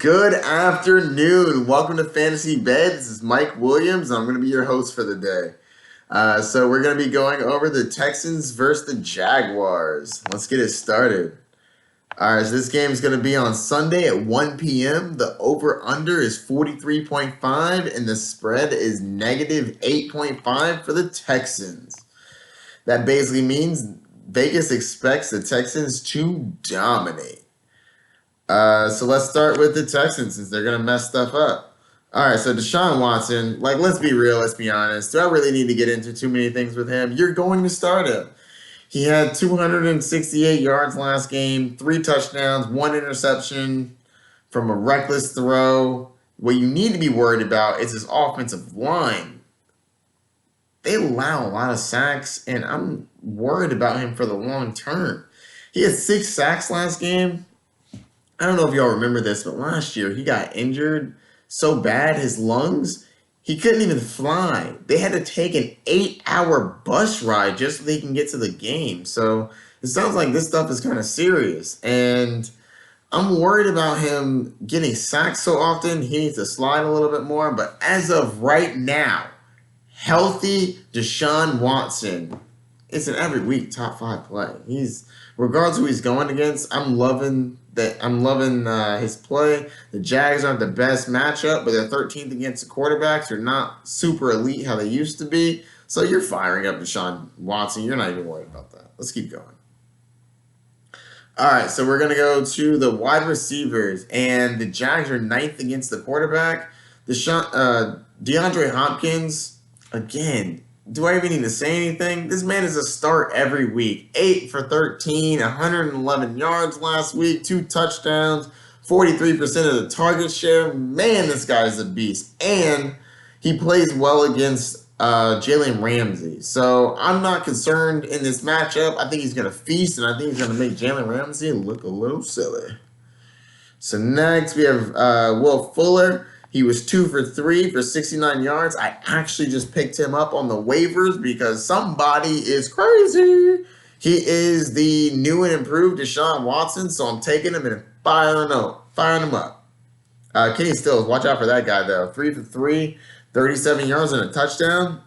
Good afternoon. Welcome to Fantasy Bed. This is Mike Williams, and I'm going to be your host for the day. So we're going to be going over the Texans versus the Jaguars. Let's get it started. All right, so this game is going to be on Sunday at 1 p.m. The over-under is 43.5, and the spread is negative 8.5 for the Texans. That basically means Vegas expects the Texans to dominate. So let's start with the Texans since they're going to mess stuff up. All right, so Deshaun Watson, let's be real, let's be honest. Do I really need to get into too many things with him? You're going to start him. He had 268 yards last game, 3 touchdowns, 1 interception from a reckless throw. What you need to be worried about is his offensive line. They allow a lot of sacks, and I'm worried about him for the long term. He had 6 sacks last game. I don't know if y'all remember this, but last year he got injured so bad, his lungs, he couldn't even fly. They had to take an 8-hour bus ride just so they can get to the game. So it sounds like this stuff is kind of serious. And I'm worried about him getting sacked so often. He needs to slide a little bit more. But as of right now, healthy Deshaun Watson, it's an every week top 5 play. Regardless of who he's going against, I'm loving his play. The Jags aren't the best matchup, but they're 13th against the quarterbacks. They're not super elite how they used to be. So you're firing up Deshaun Watson. You're not even worried about that. Let's keep going. All right, so we're going to go to the wide receivers, and the Jags are 9th against the quarterback. DeAndre Hopkins, again, do I even need to say anything? This man is a start every week. 8 for 13, 111 yards last week, 2 touchdowns, 43% of the target share. Man, this guy's a beast. And he plays well against Jalen Ramsey. So I'm not concerned in this matchup. I think he's going to feast, and I think he's going to make Jalen Ramsey look a little silly. So next we have Will Fuller. He was 2 for 3 for 69 yards. I actually just picked him up on the waivers because somebody is crazy. He is the new and improved Deshaun Watson, so I'm taking him and firing him up. Kenny Stills, watch out for that guy, though. 3 for 3, 37 yards and a touchdown.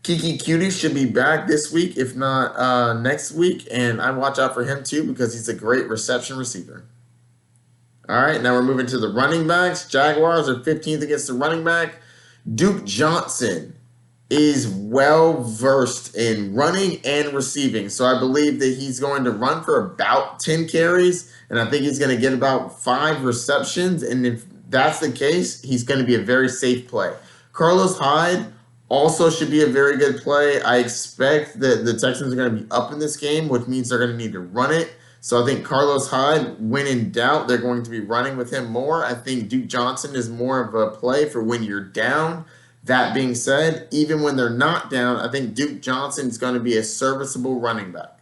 Kiki Cutie should be back this week, if not next week, and I watch out for him, too, because he's a great reception receiver. All right, now we're moving to the running backs. Jaguars are 15th against the running back. Duke Johnson is well-versed in running and receiving. So I believe that he's going to run for about 10 carries, and I think he's going to get about 5 receptions. And if that's the case, he's going to be a very safe play. Carlos Hyde also should be a very good play. I expect that the Texans are going to be up in this game, which means they're going to need to run it. So I think Carlos Hyde, when in doubt, they're going to be running with him more. I think Duke Johnson is more of a play for when you're down. That being said, even when they're not down, I think Duke Johnson is going to be a serviceable running back.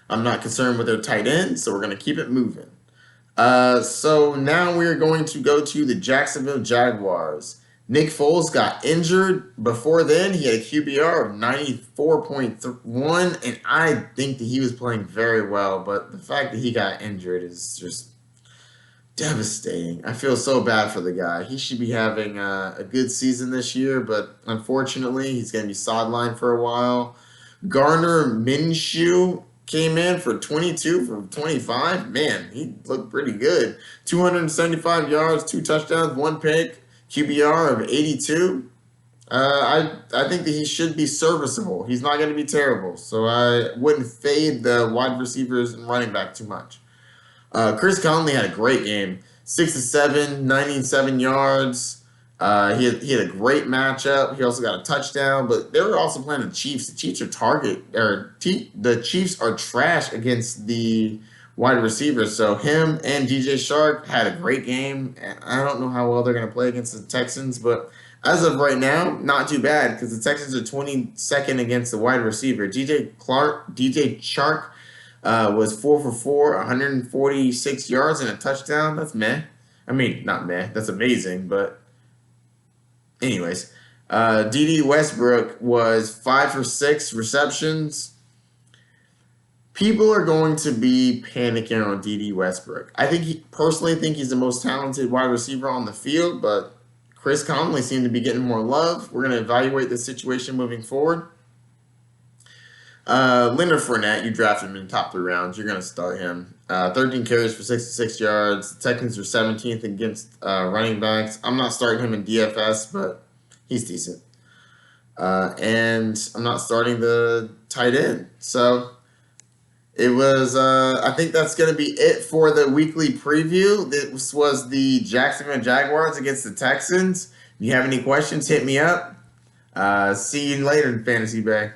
I'm not concerned with their tight end, so we're going to keep it moving. So now we're going to go to the Jacksonville Jaguars. Nick Foles got injured. Before then, he had a QBR of 94.1, and I think that he was playing very well, but the fact that he got injured is just devastating. I feel so bad for the guy. He should be having a good season this year, but unfortunately, he's going to be sidelined for a while. Gardner Minshew came in for 22 for 25. Man, he looked pretty good. 275 yards, 2 touchdowns, 1 pick. QBR of 82. I think that he should be serviceable. He's not going to be terrible. So I wouldn't fade the wide receivers and running back too much. Chris Conley had a great game. 6 of 7, 97 yards. He had a great matchup. He also got a touchdown. But they were also playing the Chiefs. The Chiefs the Chiefs are trash against the wide receivers. So him and DJ Shark had a great game. And I don't know how well they're going to play against the Texans, but as of right now, not too bad because the Texans are 22nd against the wide receiver. DJ Shark was 4 for 4, 146 yards and a touchdown. That's meh. I mean, not meh. That's amazing, but anyways. D.D. Westbrook was 5 for 6 receptions. People are going to be panicking on D.D. Westbrook. Personally think he's the most talented wide receiver on the field, but Chris Conley seemed to be getting more love. We're going to evaluate the situation moving forward. Leonard Fournette, you drafted him in the top 3 rounds. You're going to start him. 13 carries for 66 yards. The Texans are 17th against running backs. I'm not starting him in DFS, but he's decent. And I'm not starting the tight end. So it was, I think that's going to be it for the weekly preview. This was the Jacksonville Jaguars against the Texans. If you have any questions, hit me up. See you later in Fantasy Bay.